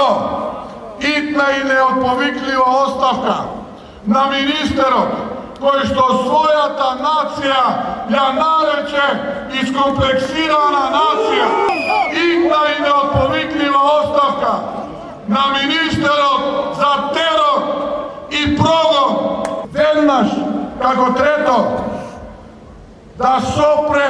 Прво, итна и неотповиклива оставка на министерот кој што својата нација ја нарече искомплексирана нација. Итна и неотповиклива оставка на министерот за терор и прогон. Веднаш, како трето, да сопре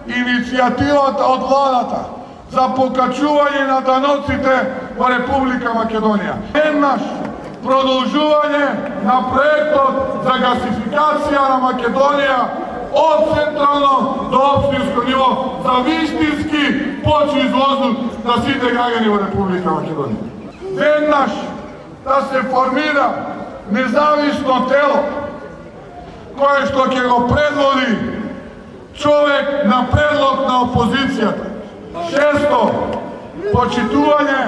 иницијативата од владата за покачување на даноците во Република Македонија. Веднаш, продолжување на проектот за гасификација на Македонија од централно до општинско ниво за вистински почист воздух на сите граѓани во Република Македонија. Веднаш да се формира независно тело кое што ќе го предводи човек на предлог на опозицијата. Шесто, почитување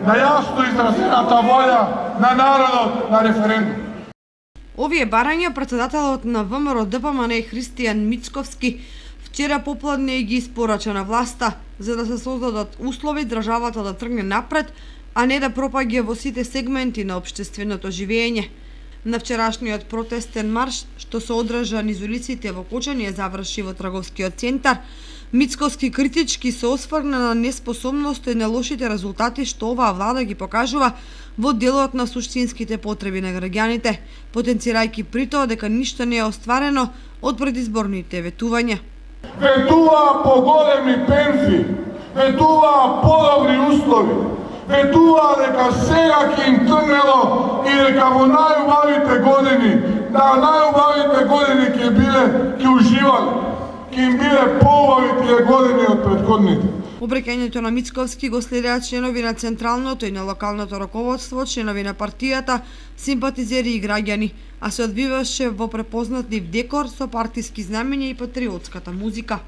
на јасно изразената волја на народот на референдум. Овие барања претседателот на ВМРО ДПМН Христијан Мицковски вчера попладне ги испорача на власта за да се создадат услови државата да тргне напред, а не да пропаѓа во сите сегменти на општественото живење. На вчерашниот протестен марш, што се одржа низ улиците во Кочани, заврши во трговскиот центар, Мицковски критички се осврна на неспособноста и на лошите резултати што оваа влада ги покажува во делот на суштинските потреби на граѓаните, потенцирајќи при тоа дека ништо не е остварено од предизборните ветувања. Ветуваа поголеми пензии, ветуваа подобри услови, ветуваа дека сега ќе им тргнело и дека во најубавите години, ќе уживале, ќе им биле поубавите години од претходните. Обреќањето на Мицковски го следеа членови на централното и на локалното раководство, членови на партијата, симпатизери и граѓани, а се одвиваше во препознатлив декор со партиски знамења и патриотската музика.